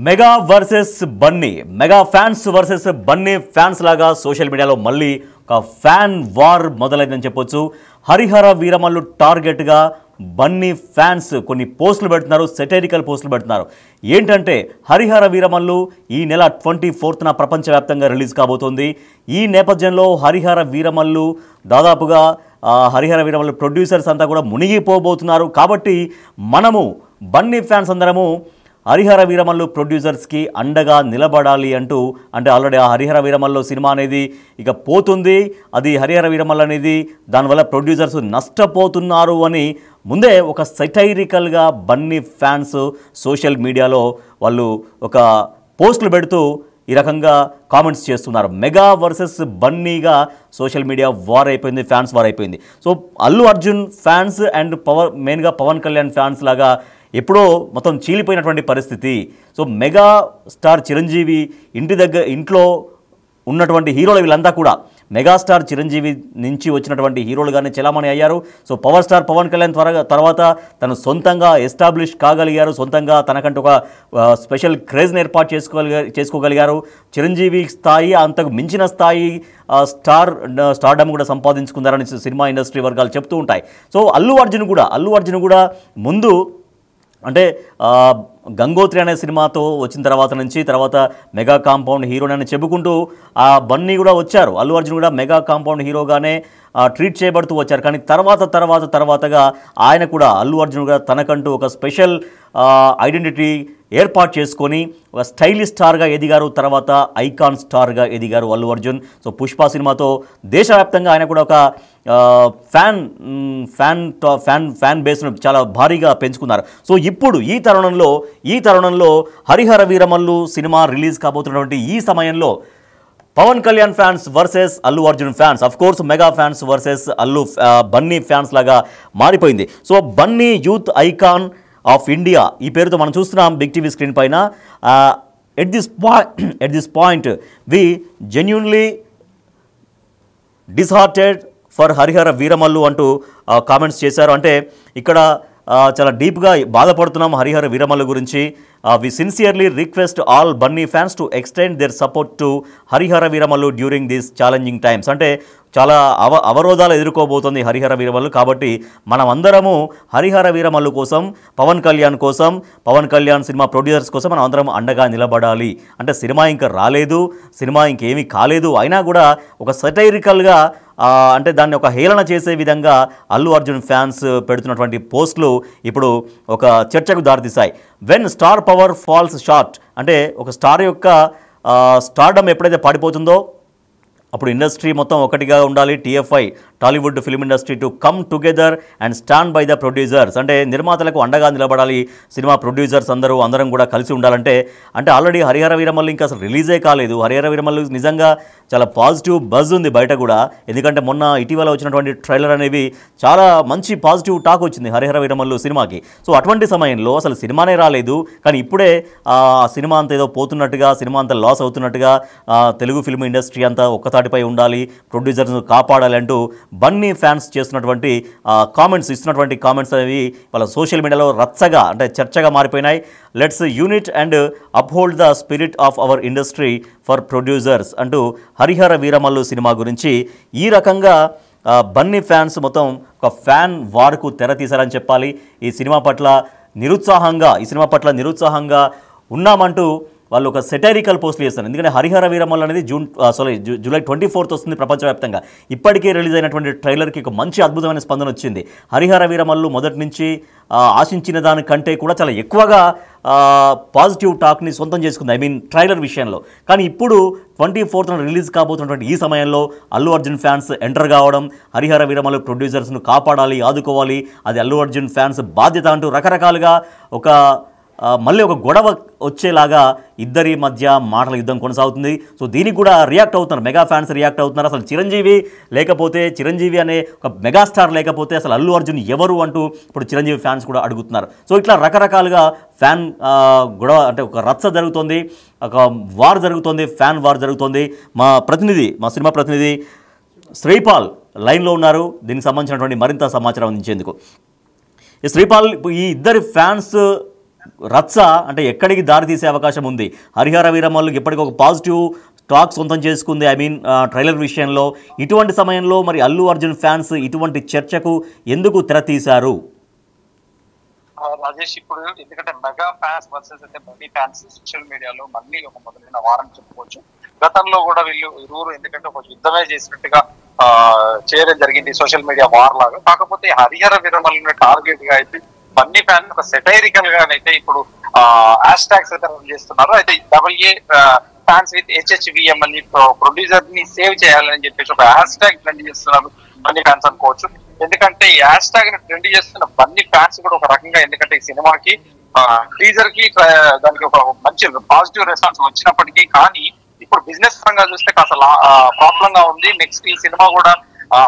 Mega versus Bunny, mega fans versus Bunny fans లాగా social మీడియాలో మళ్ళీ ఒక ఫ్యాన్ వార్ మొదలైందని చెప్పొచ్చు. హరిహర వీరమల్లు టార్గెట్గా బన్నీ ఫ్యాన్స్ కొన్ని పోస్టులు పెడుతున్నారు, సెటైరికల్ పోస్టులు పెడుతున్నారు. ఏంటంటే హరిహర వీరమల్లు ఈ నెల 24న ప్రపంచవ్యాప్తంగా రిలీజ్ కాబోతోంది. ఈ నేపథ్యంలో హరిహర వీరమల్లు దాదాపుగా హరిహర వీరమల్లు ప్రొడ్యూసర్స్ అంతా కూడా మునిగిపోబోతున్నారు. కాబట్టి మనము బన్నీ ఫ్యాన్స్ అందరము హరిహర వీరమల్లు ప్రొడ్యూసర్స్కి అండగా నిలబడాలి అంటూ, అంటే ఆల్రెడీ ఆ హరిహర వీరమల్లు సినిమా అనేది ఇక పోతుంది, అది హరిహర వీరమల్లు అనేది దానివల్ల ప్రొడ్యూసర్స్ నష్టపోతున్నారు అని ముందే ఒక సెటైరికల్గా బన్నీ ఫ్యాన్స్ సోషల్ మీడియాలో వాళ్ళు ఒక పోస్టులు పెడుతూ ఈ రకంగా కామెంట్స్ చేస్తున్నారు. మెగా వర్సెస్ బన్నీగా సోషల్ మీడియా వార్ అయిపోయింది, ఫ్యాన్స్ వార్ అయిపోయింది. So Allu Arjun fans and మెయిన్గా పవన్ కళ్యాణ్ ఫ్యాన్స్ లాగా ఎప్పుడో మొత్తం చీలిపోయినటువంటి పరిస్థితి. సో మెగా స్టార్ చిరంజీవి ఇంట్లో ఉన్నటువంటి హీరోలు వీళ్ళంతా కూడా మెగాస్టార్ చిరంజీవి నుంచి వచ్చినటువంటి హీరోలుగానే చెలామణి అయ్యారు. So power star Pawan Kalyan తర్వాత తను సొంతంగా ఎస్టాబ్లిష్ కాగలిగారు, సొంతంగా తనకంటూ ఒక స్పెషల్ క్రేజ్ని ఏర్పాటు చేసుకోగలిగారు. చిరంజీవి స్థాయి అంతకు మించిన స్థాయి స్టార్డమ్ కూడా సంపాదించుకున్నారని సినిమా ఇండస్ట్రీ వర్గాలు చెప్తూ ఉంటాయి. సో అల్లు అర్జున్ కూడా ముందు అంటే గంగోత్రి అనే సినిమాతో వచ్చిన తర్వాత మెగా కాంపౌండ్ హీరోని చెప్పుకుంటూ ఆ బన్నీ కూడా వచ్చారు. అల్లు అర్జున్ కూడా మెగా కాంపౌండ్ హీరోగానే ట్రీట్ చేయబడుతూ వచ్చారు. కానీ తర్వాతగా ఆయన కూడా అల్లు అర్జున్ కూడా తనకంటూ ఒక స్పెషల్ ఐడెంటిటీ ఏర్పాటు చేసుకొని ఒక స్టైలిష్ స్టార్గా ఎదిగారు. తర్వాత ఐకాన్ స్టార్గా ఎదిగారు అల్లు అర్జున్. సో పుష్ప సినిమాతో దేశవ్యాప్తంగా ఆయన కూడా ఒక ఫ్యాన్ బేస్ను చాలా భారీగా పెంచుకున్నారు. సో ఇప్పుడు ఈ తరుణంలో హరిహర వీరమల్లు సినిమా రిలీజ్ కాబోతున్నటువంటి ఈ సమయంలో Pawan Kalyan fans versus Allu Arjun fans, of course mega fans versus Bunny fans లాగా మారిపోయింది. So Bunny youth icon of India ఈ పేరుతో మనం చూస్తున్నాం బిగ్ టీవీ స్క్రీన్ పైన. At this point we genuinely disheartened for Harihara Veeramallu అంటూ కామెంట్స్ చేశారు. అంటే ఇక్కడ చాలా డీప్గా బాధపడుతున్నాం హరిహర వీరమల్లు గురించి. We sincerely request all Bunny fans to extend their support to Harihara Veeramallu during these challenging times. అంటే చాలా అవరోధాలు ఎదుర్కోబోతుంది హరిహర వీరమల్లు. కాబట్టి మనం అందరము హరిహర వీరమల్లు కోసం, పవన్ కళ్యాణ్ సినిమా ప్రొడ్యూసర్స్ కోసం మనం అందరం అండగా నిలబడాలి. అంటే సినిమా ఇంకా రాలేదు, సినిమా ఇంకేమీ కాలేదు, అయినా కూడా ఒక సెటైరికల్గా అంటే దాన్ని ఒక హేళన చేసే విధంగా అల్లు అర్జున్ ఫ్యాన్స్ పెడుతున్నటువంటి పోస్టులు ఇప్పుడు ఒక చర్చకు దారితీశాయి. When star power falls short, అంటే ఒక స్టార్ యొక్క స్టార్డమ్ ఎప్పుడైతే పడిపోతుందో అప్పుడు ఇండస్ట్రీ మొత్తం ఒకటిగా ఉండాలి. TFI Tollywood film industry to come together and stand by the producers. అంటే నిర్మాతలకు అండగా నిలబడాలి, సినిమా ప్రొడ్యూసర్స్ అందరం కూడా కలిసి ఉండాలంటే. అంటే ఆల్రెడీ హరిహర వీరమల్లు ఇంకా అసలు రిలీజే కాలేదు. హరిహర వీరమల్లు నిజంగా చాలా పాజిటివ్ బజ్ ఉంది బయట కూడా. ఎందుకంటే మొన్న ఇటీవల వచ్చినటువంటి ట్రైలర్ అనేవి చాలా మంచి పాజిటివ్ టాక్ వచ్చింది హరిహర వీరమల్లు సినిమాకి. సో అటువంటి సమయంలో అసలు సినిమానే రాలేదు, కానీ ఇప్పుడే సినిమా అంతా ఏదో పోతున్నట్టుగా, సినిమా అంతా లాస్ అవుతున్నట్టుగా, తెలుగు ఫిల్మ్ ఇండస్ట్రీ అంతా ఒక్కతాటిపై ఉండాలి, ప్రొడ్యూసర్స్ను కాపాడాలి అంటూ బన్నీ ఫ్యాన్స్ చేస్తున్నటువంటి ఇస్తున్నటువంటి కామెంట్స్ అనేవి వాళ్ళ సోషల్ మీడియాలో రచ్చగా, అంటే చర్చగా మారిపోయినాయి. Let's unit and uphold the spirit of our industry for producers అంటూ హరిహర వీరమల్లు సినిమా గురించి ఈ రకంగా బన్నీ ఫ్యాన్స్ మొత్తం ఒక ఫ్యాన్ వార్కు తెర తీశారని చెప్పాలి. ఈ సినిమా పట్ల నిరుత్సాహంగా ఉన్నామంటూ వాళ్ళు ఒక సెటైరికల్ పోస్టులు చేస్తారు. ఎందుకంటే హరిహర వీరమల్లు అనేది జూలై 24th వస్తుంది ప్రపంచవ్యాప్తంగా. ఇప్పటికే రిలీజ్ అయినటువంటి ట్రైలర్కి ఒక మంచి అద్భుతమైన స్పందన వచ్చింది. హరిహర వీరమల్లు మొదటి నుంచి ఆశించిన దానికంటే కూడా చాలా ఎక్కువగా పాజిటివ్ టాక్ని సొంతం చేసుకుంది, ట్రైలర్ విషయంలో. కానీ ఇప్పుడు 24th రిలీజ్ కాబోతున్నటువంటి ఈ సమయంలో అల్లు అర్జున్ ఫ్యాన్స్ ఎంటర్ కావడం, హరిహర వీరమల్లు ప్రొడ్యూసర్స్ను కాపాడాలి, ఆదుకోవాలి, అది అల్లు అర్జున్ ఫ్యాన్స్ బాధ్యత అంటూ రకరకాలుగా మళ్ళీ ఒక గొడవ వచ్చేలాగా ఇద్దరి మధ్య మాటల యుద్ధం కొనసాగుతుంది. సో దీనికి కూడా రియాక్ట్ అవుతున్నారు, మెగా ఫ్యాన్స్ రియాక్ట్ అవుతున్నారు. అసలు చిరంజీవి అనే ఒక మెగాస్టార్ లేకపోతే అసలు అల్లు అర్జున్ ఎవరు అంటూ ఇప్పుడు చిరంజీవి ఫ్యాన్స్ కూడా అడుగుతున్నారు. సో ఇట్లా రకరకాలుగా ఫ్యాన్ గొడవ, అంటే ఒక రచ్చ జరుగుతుంది, ఒక వార్ జరుగుతుంది, ఫ్యాన్ వార్ జరుగుతుంది. మా సినిమా ప్రతినిధి శ్రీపాల్ లైన్లో ఉన్నారు దీనికి సంబంధించినటువంటి మరింత సమాచారం అందించేందుకు. శ్రీపాల్, ఈ ఇద్దరి ఫ్యాన్స్ రచ్చ అంటే ఎక్కడికి దారి తీసే అవకాశం ఉంది? హరిహర వీరమల్లుకి ఎప్పటికీ ఒక పాజిటివ్ టాక్ సొంతం చేసుకుంది, ఐ మీన్ ట్రైలర్ విషయంలో. ఇటువంటి సమయంలో మరి అల్లు అర్జున్ ఫ్యాన్స్ ఇటువంటి చర్చకు ఎందుకు తెర తీశారు? రాజేష్, ఇప్పుడు ఎందుకంటే మెగా ఫ్యాన్స్ వర్సెస్ అయితే బన్నీ ఫ్యాన్స్ సోషల్ మీడియాలో మళ్ళీ ఒక మొదలైన వారం చెప్పుకోవచ్చు. గతంలో కూడా వీళ్ళు ఇరువురు ఎందుకంటే ఒక యుద్ధమే చేసినట్టుగా చేయడం జరిగింది సోషల్ మీడియా వార్ లాగా. కాకపోతే హరిహర వీరమల్లుని టార్గెట్ గా అయితే బన్నీ ఫ్యాన్ ఒక సెటైరికల్ గానైతే ఇప్పుడు హ్యాష్ ట్యాగ్స్ అయితే రన్ చేస్తున్నారు. అయితే AA ఫ్యాన్స్ విత్ HHVM అని ప్రొడ్యూసర్ ని సేవ్ చేయాలని చెప్పేసి ఒక హ్యాష్ ట్యాగ్ ట్రెండ్ చేస్తున్నారు బన్నీ ఫ్యాన్స్ అనుకోవచ్చు. ఎందుకంటే ఈ హ్యాష్ ట్యాగ్ ని ట్రెండ్ చేస్తున్న బన్నీ ఫ్యాన్స్ కూడా ఒక రకంగా, ఎందుకంటే ఈ సినిమాకి టీజర్ కి దానికి ఒక మంచి పాజిటివ్ రెస్పాన్స్ వచ్చినప్పటికీ కానీ ఇప్పుడు బిజినెస్ పరంగా చూస్తే కాస్త ప్రాబ్లం గా ఉంది. నెక్స్ట్ ఈ సినిమా కూడా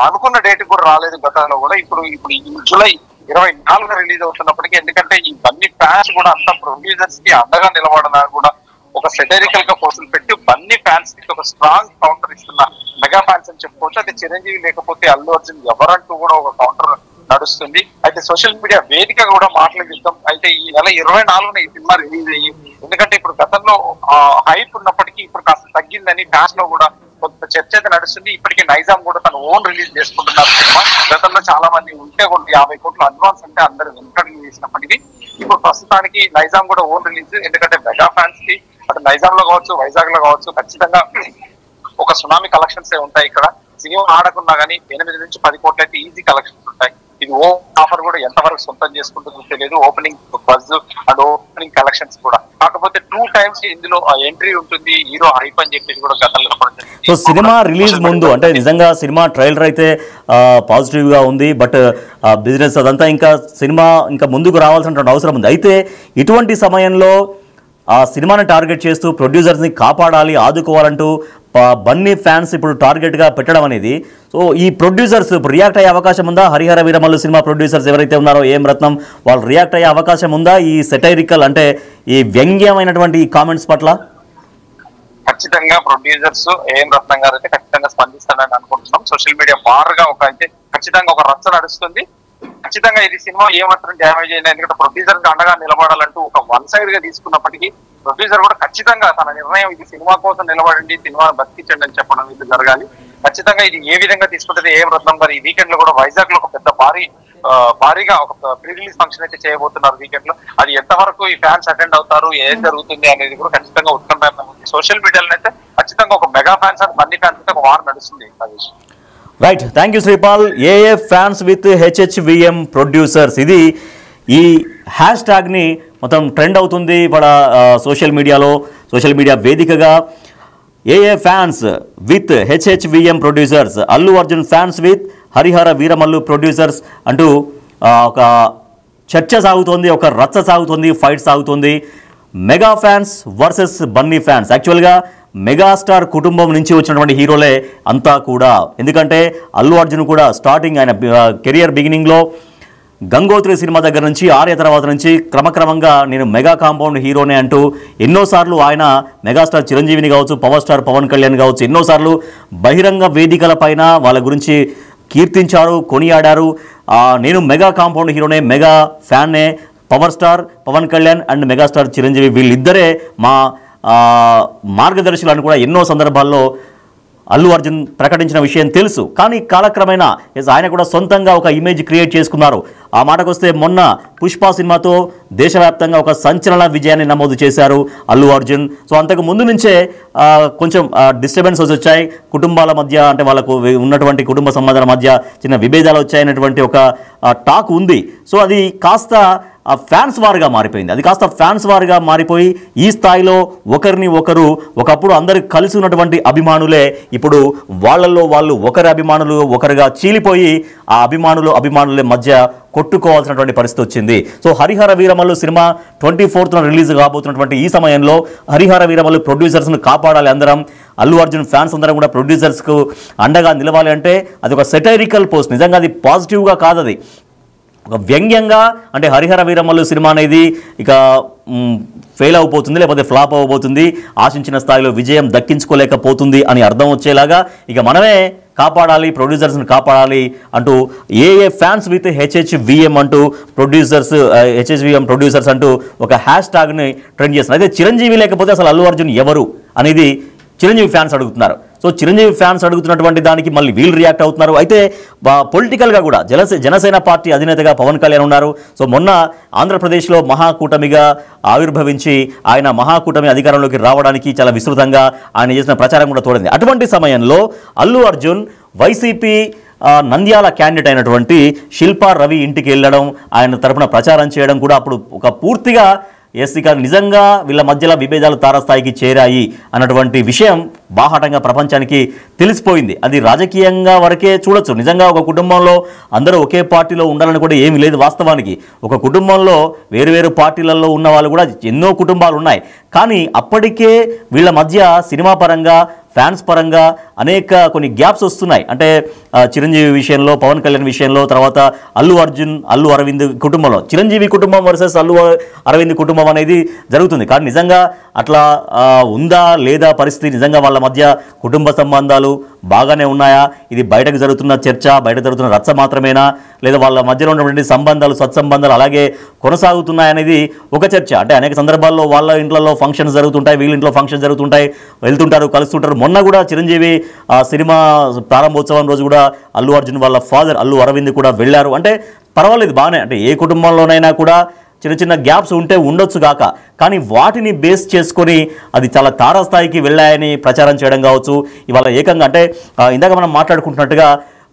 అనుకున్న డేట్ కూడా రాలేదు గతంలో కూడా. ఇప్పుడు ఈ జూలై 24 రిలీజ్ అవుతున్నప్పటికీ, ఎందుకంటే ఈ బన్నీ ఫ్యాన్స్ కూడా అంత ప్రొడ్యూసర్స్ కి అండగా నిలబడడానికి కూడా ఒక సెటైరికల్ గా పోస్టులు పెట్టి బన్నీ ఫ్యాన్స్ కి ఒక స్ట్రాంగ్ కౌంటర్ ఇస్తున్న మెగా ఫ్యాన్స్ అని చెప్పుకోవచ్చు. అయితే చిరంజీవి లేకపోతే అల్లు అర్జున్ ఎవరంటూ కూడా ఒక కౌంటర్ నడుస్తుంది. అయితే సోషల్ మీడియా వేదిక కూడా మాట్లాడిద్దాం. అయితే ఈ నెల 24న ఈ సినిమా రిలీజ్ అయ్యి, ఎందుకంటే ఇప్పుడు గతంలో హైప్ ఉన్నప్పటికీ ఇప్పుడు కాస్త తగ్గిందని ఫ్యాన్స్ లో కూడా కొంత చర్చ అయితే నడుస్తుంది. ఇప్పటికే నైజాం కూడా తను ఓన్ రిలీజ్ చేసుకుంటున్నారు సినిమా. గతంలో చాలా మంది ఉంటే 50 కోట్లు అడ్వాన్స్ అంటే అందరూ వెనకడుగు చేసినప్పటికీ ఇప్పుడు ప్రస్తుతానికి నైజాం కూడా ఓన్ రిలీజ్. ఎందుకంటే మెగా ఫ్యాన్స్ కి అటు నైజాం లో కావచ్చు, వైజాగ్ లో కావచ్చు, ఖచ్చితంగా ఒక సునామీ కలెక్షన్స్ ఉంటాయి. ఇక్కడ సినిమా ఆడకున్నా కానీ 8 నుంచి 10 కోట్లు అయితే ఈజీ కలెక్షన్స్ ఉంటాయి. ఇది ఆఫర్ కూడా ఎంతవరకు సొంతం చేసుకుంటుందో తెలియదు, opening buzz and opening collections కూడా. కాకపోతే 2 times ఇందులో ఎంట్రీ ఉంటుంది, హీరో హైప్ అని చెప్పేసి కూడా గతంలో. సో సినిమా రిలీజ్ ముందు అంటే నిజంగా సినిమా ట్రైలర్ అయితే పాజిటివ్గా ఉంది, బట్ బిజినెస్ అదంతా ఇంకా సినిమా ఇంకా ముందుకు రావాల్సినటువంటి అవసరం ఉంది. అయితే ఇటువంటి సమయంలో ఆ సినిమాని టార్గెట్ చేస్తూ ప్రొడ్యూసర్స్ని కాపాడాలి, ఆదుకోవాలంటూ బన్నీ ఫ్యాన్స్ ఇప్పుడు టార్గెట్గా పెట్టడం అనేది, సో ఈ ప్రొడ్యూసర్స్ ఇప్పుడు రియాక్ట్ అయ్యే అవకాశం ఉందా? హరిహర వీరమల్లు సినిమా ప్రొడ్యూసర్స్ ఎవరైతే ఉన్నారో ఏం రత్నం, వాళ్ళు రియాక్ట్ అయ్యే అవకాశం ఉందా ఈ సెటైరికల్ అంటే ఈ వ్యంగ్యమైనటువంటి ఈ కామెంట్స్ పట్ల? ఖచ్చితంగా ప్రొడ్యూసర్స్ ఏం రత్నం గారు అయితే ఖచ్చితంగా స్పందిస్తారని అనుకుంటున్నాం. సోషల్ మీడియా బారుగా అయితే ఖచ్చితంగా ఒక రచ్చ నడుస్తుంది. ఖచ్చితంగా ఇది సినిమా ఏమాత్రం డ్యామేజ్ అయింది, ఎందుకంటే ప్రొడ్యూసర్ కి అండగా నిలబడాలంటూ ఒక వన్ సైడ్ గా తీసుకున్నప్పటికీ ప్రొడ్యూసర్ కూడా ఖచ్చితంగా తన నిర్ణయం ఇది సినిమా కోసం నిలబడండి, సినిమాను బతికించండి అని చెప్పడం ఇది జరగాలి. ఖచ్చితంగా ఇది ఏ విధంగా తీసుకుంటుంది ఏం రత్నం గారు ఈ వీకెండ్ లో కూడా వైజాగ్ లో ఒక పెద్ద భారీగా ఒక ప్రీ రిలీజ్ ఫంక్షన్ అయితే చేయబోతున్నారు వీకెండ్ లో. అది ఎంతవరకు ఈ ఫ్యాన్స్ అటెండ్ అవుతారు, ఏం జరుగుతుంది అనేది కూడా ఖచ్చితంగా ఉత్కంఠ ఉంది. సోషల్ మీడియాలో అయితే ఖచ్చితంగా ఒక mega fans and Bunny fans అయితే ఒక వార్ నడుస్తుంది. Right, thank you Sripal. AA fans with HHVM producers, ఇది ఈ హ్యాష్ ట్యాగ్ని మొత్తం ట్రెండ్ అవుతుంది ఇవాళ సోషల్ మీడియాలో, సోషల్ మీడియా వేదికగా. AA fans with HHVM producers, Allu Arjun fans with Harihara Veeramallu producers అంటూ ఒక చర్చ సాగుతోంది, ఒక రచ్చ సాగుతోంది, ఫైట్ సాగుతోంది. Mega fans versus Bunny fans. యాక్చువల్గా మెగాస్టార్ కుటుంబం నుంచి వచ్చినటువంటి హీరోలే అంతా కూడా, ఎందుకంటే అల్లు అర్జున్ కూడా స్టార్టింగ్ ఆయన కెరియర్ బిగినింగ్లో గంగోత్రి సినిమా దగ్గర నుంచి ఆర్య తర్వాత నుంచి క్రమక్రమంగా నేను మెగా కాంపౌండ్ హీరోనే అంటూ ఎన్నోసార్లు ఆయన మెగాస్టార్ చిరంజీవిని కావచ్చు, పవర్ స్టార్ పవన్ కళ్యాణ్ కావచ్చు, ఎన్నోసార్లు బహిరంగ వేదికల పైన వాళ్ళ గురించి కీర్తించారు, కొనియాడారు. నేను మెగా కాంపౌండ్ హీరోనే, మెగా ఫ్యాన్నే, power star Pawan Kalyan and megastar Chiranjeevi వీళ్ళిద్దరే మా మార్గదర్శులను కూడా ఎన్నో సందర్భాల్లో అల్లు అర్జున్ ప్రకటించిన విషయం తెలుసు. కానీ కాలక్రమేణా ఆయన కూడా సొంతంగా ఒక ఇమేజ్ క్రియేట్ చేసుకున్నారు. ఆ మాటకు వస్తే మొన్న పుష్ప సినిమాతో దేశవ్యాప్తంగా ఒక సంచలన విజయాన్ని నమోదు చేశారు అల్లు అర్జున్. సో అంతకు ముందు నుంచే కొంచెం డిస్టర్బెన్సెస్ వచ్చాయి కుటుంబాల మధ్య, అంటే వాళ్ళకు ఉన్నటువంటి కుటుంబ సంబంధాల మధ్య చిన్న విభేదాలు వచ్చాయనేటువంటి ఒక టాక్ ఉంది. సో అది కాస్త ఫ్యాన్స్ వారుగా మారిపోయింది. అది కాస్త ఫ్యాన్స్ వారుగా మారిపోయి ఈ స్థాయిలో ఒకరిని ఒకరు, ఒకప్పుడు అందరికి కలిసి ఉన్నటువంటి అభిమానులే ఇప్పుడు వాళ్ళల్లో వాళ్ళు ఒకరి అభిమానులు ఒకరుగా చీలిపోయి ఆ అభిమానుల మధ్య కొట్టుకోవాల్సినటువంటి పరిస్థితి వచ్చింది. సో హరిహర వీరమల్లు సినిమా 24న రిలీజ్ కాబోతున్నటువంటి ఈ సమయంలో హరిహర వీరమల్లు ప్రొడ్యూసర్స్ను కాపాడాలి అందరం, అల్లు అర్జున్ ఫ్యాన్స్ అందరం కూడా ప్రొడ్యూసర్స్కు అండగా నిలవాలి అంటే అది ఒక సెటైరికల్ పోస్ట్. నిజంగా అది పాజిటివ్గా కాదు, అది ఒక వ్యంగ్యంగా, అంటే హరిహర వీరమల్లు సినిమా అనేది ఇక ఫెయిల్ అయిపోతుంది, లేకపోతే ఫ్లాప్ అవ్వబోతుంది, ఆశించిన స్థాయిలో విజయం దక్కించుకోలేకపోతుంది అని అర్థం వచ్చేలాగా ఇక మనమే కాపాడాలి, ప్రొడ్యూసర్స్ని కాపాడాలి అంటూ ఫ్యాన్స్ విత్ హెచ్హెచ్విఎం అంటూ హెచ్హెచ్విఎం ప్రొడ్యూసర్స్ అంటూ ఒక హ్యాష్ ట్యాగ్ని ట్రెండ్ చేస్తున్నారు. అయితే చిరంజీవి లేకపోతే అసలు అల్లు అర్జున్ ఎవరు అనేది చిరంజీవి ఫ్యాన్స్ అడుగుతున్నారు. సో చిరంజీవి ఫ్యాన్స్ అడుగుతున్నటువంటి దానికి మళ్ళీ వీళ్ళు రియాక్ట్ అవుతున్నారు. అయితే పొలిటికల్గా కూడా జనసేన పార్టీ అధినేతగా పవన్ కళ్యాణ్ ఉన్నారు. సో మొన్న ఆంధ్రప్రదేశ్లో మహాకూటమిగా ఆవిర్భవించి ఆయన మహాకూటమి అధికారంలోకి రావడానికి చాలా విస్తృతంగా ఆయన చేసిన ప్రచారం కూడా తోడింది. అటువంటి సమయంలో అల్లు అర్జున్ వైసీపీ నంద్యాల క్యాండిడేట్ అయినటువంటి శిల్పా రవి ఇంటికి వెళ్ళడం, ఆయన తరపున ప్రచారం చేయడం కూడా అప్పుడు ఒక పూర్తిగా ఇక నిజంగా వీళ్ళ మధ్యలో విభేదాలు తారస్థాయికి చేరాయి అన్నటువంటి విషయం బాహాటంగా ప్రపంచానికి తెలిసిపోయింది. అది రాజకీయంగా వరకే చూడొచ్చు. నిజంగా ఒక కుటుంబంలో అందరూ ఒకే పార్టీలో ఉండాలని కూడా ఏమీ లేదు. వాస్తవానికి ఒక కుటుంబంలో వేరు పార్టీలలో ఉన్న వాళ్ళు కూడా ఎన్నో కుటుంబాలు ఉన్నాయి. కానీ అప్పటికే వీళ్ళ మధ్య సినిమా పరంగా ఫ్యాన్స్ పరంగా అనేక కొన్ని గ్యాప్స్ వస్తున్నాయి. అంటే చిరంజీవి విషయంలో, పవన్ కళ్యాణ్ విషయంలో, తర్వాత అల్లు అర్జున్ అల్లు అరవింద్ కుటుంబంలో చిరంజీవి కుటుంబం వర్సెస్ అల్లు అరవింద్ కుటుంబం అనేది జరుగుతుంది. కానీ నిజంగా అట్లా ఉందా లేదా పరిస్థితి, నిజంగా వాళ్ళ మధ్య కుటుంబ సంబంధాలు బాగానే ఉన్నాయా, ఇది బయటకు జరుగుతున్న చర్చ, బయట జరుగుతున్న రచ్చ మాత్రమేనా, లేదా వాళ్ళ మధ్యలో ఉన్నటువంటి సంబంధాలు సత్సంబంధాలు అలాగే కొనసాగుతున్నాయనేది ఒక చర్చ. అంటే అనేక సందర్భాల్లో వాళ్ళ ఇంట్లో ఫంక్షన్స్ జరుగుతుంటాయి, వీళ్ళ ఇంట్లో ఫంక్షన్స్ జరుగుతుంటాయి, వెళ్తుంటారు, కలుస్తుంటారు. మొన్న కూడా చిరంజీవి సినిమా ప్రారంభోత్సవం రోజు కూడా అల్లు అర్జున్ వాళ్ళ ఫాదర్ అల్లు అరవింద్ కూడా వెళ్ళారు. అంటే పర్వాలేదు, బాగానే. అంటే ఏ కుటుంబంలోనైనా కూడా చిన్న గ్యాప్స్ ఉంటే ఉండొచ్చు గాక, కానీ వాటిని బేస్ చేసుకొని అది చాలా తారాస్థాయికి వెళ్ళాయని ప్రచారం చేయడం కావచ్చు. ఇవాళ ఏకంగా అంటే ఇందాక మనం మాట్లాడుకుంటున్నట్టుగా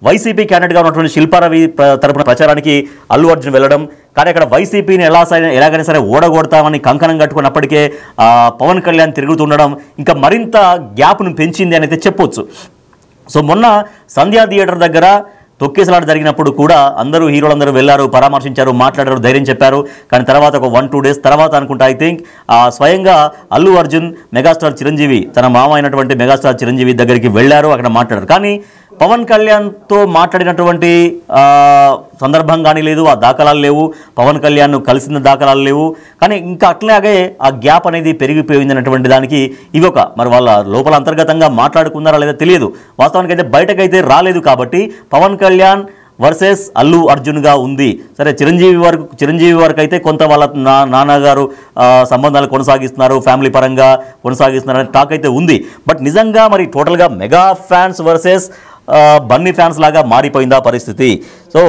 వైసీపీ క్యాండిడేట్గా ఉన్నటువంటి శిల్పా రవి తరపున ప్రచారానికి అల్లు అర్జున్ వెళ్ళడం, కానీ అక్కడ వైసీపీని ఎలాగైనా సరే ఓడగొడతామని కంకణం కట్టుకున్నప్పటికే పవన్ కళ్యాణ్ తిరుగుతుండడం ఇంకా మరింత గ్యాప్ను పెంచింది అని అయితే చెప్పొచ్చు. సో మొన్న సంధ్యా థియేటర్ దగ్గర తొక్కేసలాట జరిగినప్పుడు కూడా హీరోలందరూ వెళ్ళారు, పరామర్శించారు, మాట్లాడారు, ధైర్యం చెప్పారు. కానీ తర్వాత ఒక 1-2 డేస్ తర్వాత అనుకుంటా ఐ థింక్ స్వయంగా అల్లు అర్జున్ మెగాస్టార్ చిరంజీవి తన మామ అయినటువంటి మెగాస్టార్ చిరంజీవి దగ్గరికి వెళ్ళారు, అక్కడ మాట్లాడారు. కానీ పవన్ కళ్యాణ్తో మాట్లాడినటువంటి సందర్భం కానీ లేదు, ఆ దాఖలాలు లేవు, పవన్ కళ్యాణ్ను కలిసిన దాఖలాలు లేవు. కానీ ఇంకా అట్లాగే ఆ గ్యాప్ అనేది పెరిగిపోయింది అన్నటువంటి దానికి ఇవి ఒక మరి వాళ్ళ లోపల అంతర్గతంగా మాట్లాడుకున్నారా లేదా తెలియదు. వాస్తవానికి అయితే బయటకైతే రాలేదు. కాబట్టి పవన్ కళ్యాణ్ వర్సెస్ అల్లు అర్జున్గా ఉంది. సరే, చిరంజీవి వరకు అయితే కొంత వాళ్ళ నాన్నగారు సంబంధాలు కొనసాగిస్తున్నారు, ఫ్యామిలీ పరంగా కొనసాగిస్తున్నారు అనే టాక్ అయితే ఉంది. బట్ నిజంగా మరి టోటల్గా mega fans versus Bunny fans లాగా మారిపోయిందా పరిస్థితి? So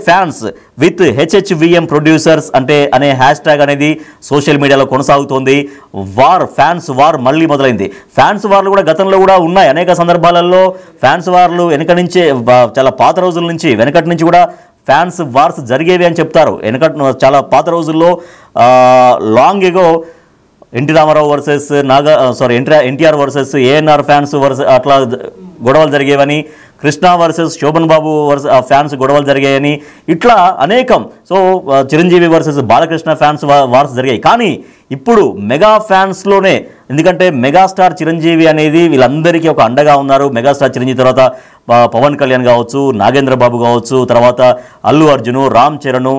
fans with HHVM producers అనే హ్యాష్ ట్యాగ్ అనేది సోషల్ మీడియాలో కొనసాగుతోంది. ఫ్యాన్స్ వార్ మళ్ళీ మొదలైంది. ఫ్యాన్స్ వార్లు కూడా గతంలో కూడా ఉన్నాయి. అనేక సందర్భాలలో ఫ్యాన్స్ వార్లు వెనక నుంచే చాలా పాత రోజుల నుంచి వెనకటి నుంచి కూడా ఫ్యాన్స్ వార్స్ జరిగేవి అని చెప్తారు. చాలా పాత రోజుల్లో long ago NT Ramarao versus NTR versus ANR fans అట్లా గొడవలు జరిగేవని, కృష్ణ వర్సెస్ శోభన్ బాబు ఫ్యాన్స్ గొడవలు జరిగాయని, ఇట్లా అనేకం. So Chiranjeevi versus Balakrishna fans wars జరిగాయి. కానీ ఇప్పుడు మెగా ఫ్యాన్స్లోనే, ఎందుకంటే మెగాస్టార్ చిరంజీవి అనేది వీళ్ళందరికీ ఒక అండగా ఉన్నారు. మెగాస్టార్ చిరంజీవి తర్వాత పవన్ కళ్యాణ్ కావచ్చు, నాగేంద్ర బాబు కావచ్చు, తర్వాత అల్లు అర్జును, రామ్ చరణ్,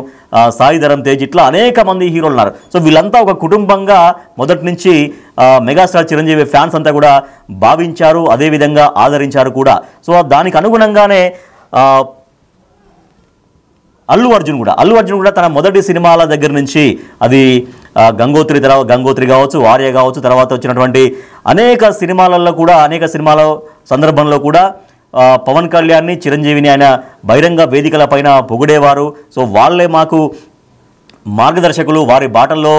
సాయి ధరమ్ తేజ్, ఇట్లా అనేక మంది హీరోలు ఉన్నారు. సో వీళ్ళంతా ఒక కుటుంబంగా మొదటి నుంచి మెగాస్టార్ చిరంజీవి ఫ్యాన్స్ అంతా కూడా భావించారు, అదేవిధంగా ఆదరించారు కూడా. సో దానికి అనుగుణంగానే అల్లు అర్జున్ కూడా తన మొదటి సినిమాల దగ్గర నుంచి అది గంగోత్రి కావచ్చు, ఆర్య కావచ్చు, తర్వాత వచ్చినటువంటి అనేక సినిమాల సందర్భంలో కూడా పవన్ కళ్యాణ్ని, చిరంజీవిని ఆయన బహిరంగ వేదికల పైన పొగిడేవారు. సో వాళ్ళే మాకు మార్గదర్శకులు, వారి బాటల్లో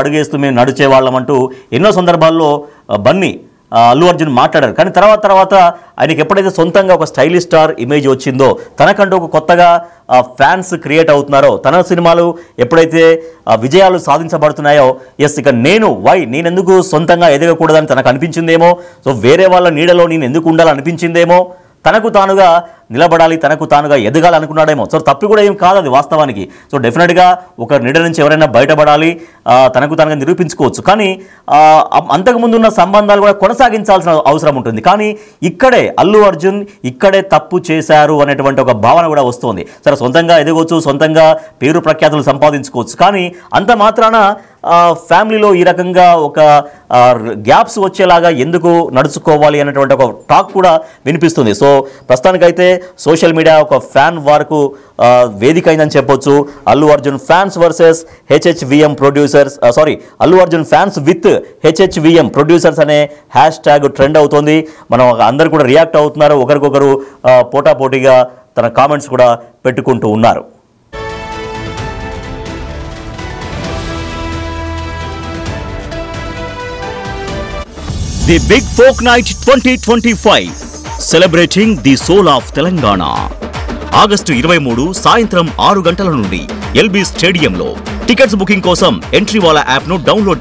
అడుగేస్తూ మేము నడిచేవాళ్ళమంటూ ఎన్నో సందర్భాల్లో బన్నీ అల్లు అర్జున్ మాట్లాడారు. కానీ తర్వాత ఆయనకి ఎప్పుడైతే సొంతంగా ఒక స్టైలిష్ స్టార్ ఇమేజ్ వచ్చిందో, తనకంటూ ఒక కొత్తగా ఫ్యాన్స్ క్రియేట్ అవుతున్నారో, తన సినిమాలు ఎప్పుడైతే విజయాలు సాధించబడుతున్నాయో, ఇక నేనెందుకు సొంతంగా ఎదగకూడదని తనకు అనిపించిందేమో, సో వేరే వాళ్ళ నీడలో నేను ఎందుకు ఉండాలనిపించిందేమో, తనకు తానుగా నిలబడాలి, తనకు తానుగా ఎదగాలి అనుకున్నాడేమో. సో తప్పు కూడా ఏం కాదు అది వాస్తవానికి. సో డెఫినెట్గా ఒక నీడ నుంచి ఎవరైనా బయటపడాలి, తనకు తానుగా నిరూపించుకోవచ్చు. కానీ అంతకుముందు ఉన్న సంబంధాలు కూడా కొనసాగించాల్సిన అవసరం ఉంటుంది. కానీ ఇక్కడే అల్లు అర్జున్ ఇక్కడే తప్పు చేశారు అనేటువంటి ఒక భావన కూడా వస్తుంది. సరే, సొంతంగా ఎదగవచ్చు, సొంతంగా పేరు ప్రఖ్యాతులు సంపాదించుకోవచ్చు. కానీ అంత మాత్రాన ఫ్యామిలీలో ఈ రకంగా ఒక గ్యాప్స్ వచ్చేలాగా ఎందుకు నడుచుకోవాలి అనేటువంటి ఒక టాక్ కూడా వినిపిస్తుంది. సో ప్రస్తుతానికైతే సోషల్ మీడియా ఒక ఫ్యాన్ వార్కు వేదిక అయిందని చెప్పొచ్చు. Allu Arjun fans versus HHVM producers, Allu Arjun fans with HHVM producers అనే హ్యాష్ ట్యాగ్ ట్రెండ్ అవుతుంది. మనం అందరు కూడా రియాక్ట్ అవుతున్నారు, ఒకరికొకరు పోటాపోటీగా తన కామెంట్స్ కూడా పెట్టుకుంటూ ఉన్నారు. The Big Folk Night 2025 celebrating the soul of Telangana. August 23 సాయంత్రం 6 గంటల నుండి ఎల్బీ స్టేడియంలో. టికెట్స్ బుకింగ్ కోసం ఎంట్రీవాలా యాప్ను డౌన్లోడ్